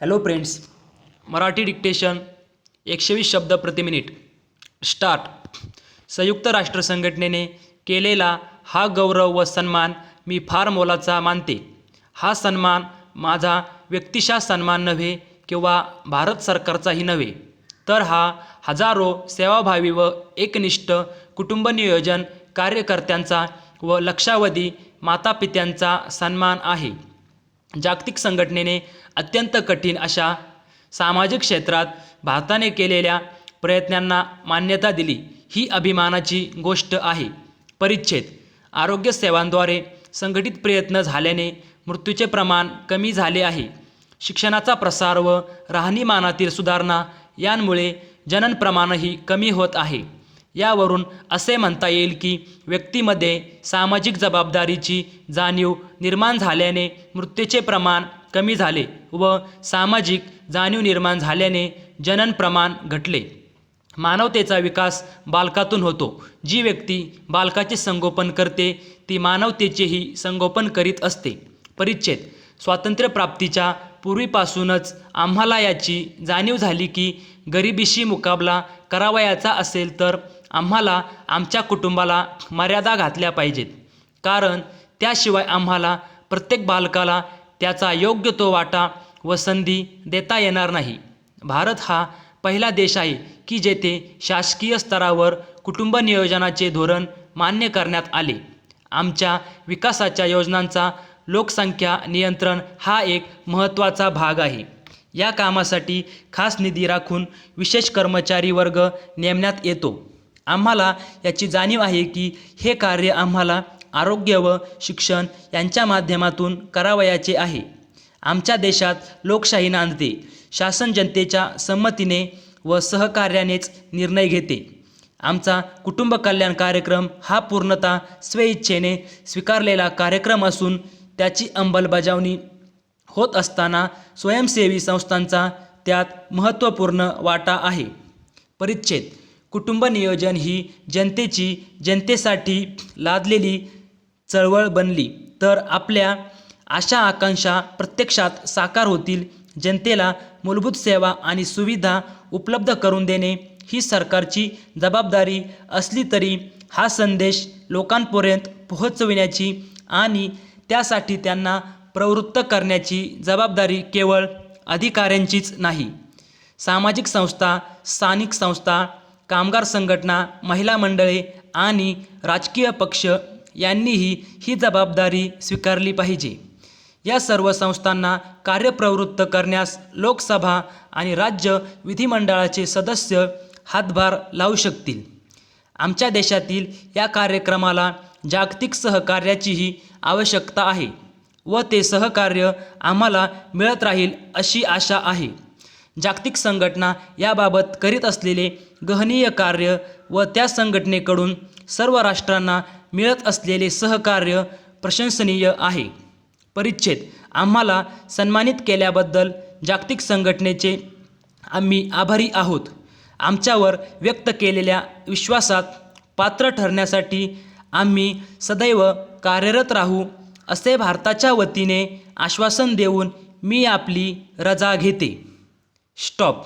Hello friends, Marathi dictation 120 शब्द प्रति minute start. संयुक्त राष्ट्र संघटनेने केलेला हा गौरव व सन्मान मी फार मोलाचा मानते. हा सन्मान माझा व्यक्तिशः सन्मान नव्हे किंवा भारत सरकारचाही नव्हे, तर हा हजारो सेवाभावी व एकनिष्ठ कुटुंब नियोजन कार्यकर्त्यांचा व लक्षावधी मातापित्यांचा सन्मान आहे. जागतिक संघटनेने अत्यंत कठीण अशा सामाजिक क्षेत्रात भारताने केलेल्या प्रयत्नांना मान्यता दिली, ही अभिमानाची गोष्ट आहे. परिच्छेद. आरोग्य सेवांद्वारे संघटित प्रयत्न झाल्याने मृत्यूचे प्रमाण कमी झाले आहे. शिक्षणाचा प्रसार व राहणीमानातील सुधारणा यांमुळे जनन प्रमाणही कमी होत आहे. यावरून असे म्हणता येईल की व्यक्तीमध्ये सामाजिक जबाबदारीची जाणीव निर्माण झाल्याने मृत्यूचे प्रमाण कमी झाले व सामाजिक जाणीव निर्माण झाल्याने जनन प्रमाण घटले. मानवतेचा विकास बालकातून होतो. जी व्यक्ती बालकाचे संगोपन करते ती मानवतेचेही संगोपन करीत असते. परिच्छेद. स्वातंत्र्यप्राप्तीच्या पूर्वीपासूनच आम्हाला याची जाणीव झाली की गरिबीशी मुकाबला करावयाचा असेल तर आम्हाला आमच्या कुटुंबाला मर्यादा घातल्या पाहिजेत, कारण त्याशिवाय आम्हाला प्रत्येक बालकाला त्याचा योग्य तो वाटा व संधी देता येणार नाही. भारत हा पहिला देश आहे की जेथे शासकीय स्तरावर कुटुंब नियोजनाचे धोरण मान्य करण्यात आले. आमच्या विकासाच्या योजनांचा लोकसंख्या नियंत्रण हा एक महत्त्वाचा भाग आहे. या कामासाठी खास निधी राखून विशेष कर्मचारी वर्ग नेमण्यात येतो. आम्हाला याची जाणीव आहे की हे कार्य आम्हाला आरोग्य व शिक्षण यांच्या माध्यमातून करावयाचे आहे. आमच्या देशात लोकशाही नांदते. शासन जनतेच्या संमतीने व सहकार्यानेच निर्णय घेते. आमचा कुटुंब कल्याण कार्यक्रम हा पूर्णतः स्वेच्छेने स्वीकारलेला कार्यक्रम असून त्याची अंमलबजावणी होत असताना स्वयंसेवी संस्थांचा त्यात महत्त्वपूर्ण वाटा आहे. परिच्छेद. कुटुंब नियोजन ही जनतेची जनतेसाठी लादलेली चळवळ बनली तर आपल्या आशा आकांक्षा प्रत्यक्षात साकार होतील. जनतेला मूलभूत सेवा आणि सुविधा उपलब्ध करून देणे ही सरकारची जबाबदारी असली तरी हा संदेश लोकांपर्यंत पोहोचविण्याची आणि त्यासाठी त्यांना प्रवृत्त करण्याची जबाबदारी केवळ अधिकाऱ्यांचीच नाही. सामाजिक संस्था, स्थानिक संस्था, कामगार संघटना, महिला मंडळे आणि राजकीय पक्ष यांनीही ही जबाबदारी स्वीकारली पाहिजे. या सर्व संस्थांना कार्यप्रवृत्त करण्यास लोकसभा आणि राज्य विधिमंडळाचे सदस्य हातभार लावू शकतील. आमच्या देशातील या कार्यक्रमाला जागतिक सहकार्याचीही आवश्यकता आहे व ते सहकार्य आम्हाला मिळत राहील अशी आशा आहे. जागतिक संघटना याबाबत करीत असलेले गहनीय कार्य व त्या संघटनेकडून सर्व राष्ट्रांना मिळत असलेले सहकार्य प्रशंसनीय आहे. परिच्छेद. आम्हाला सन्मानित केल्याबद्दल जागतिक संघटनेचे आम्ही आभारी आहोत. आमच्यावर व्यक्त केलेल्या विश्वासात पात्र ठरण्यासाठी आम्ही सदैव कार्यरत राहू असे भारताच्या वतीने आश्वासन देऊन मी आपली रजा घेते. स्टॉप.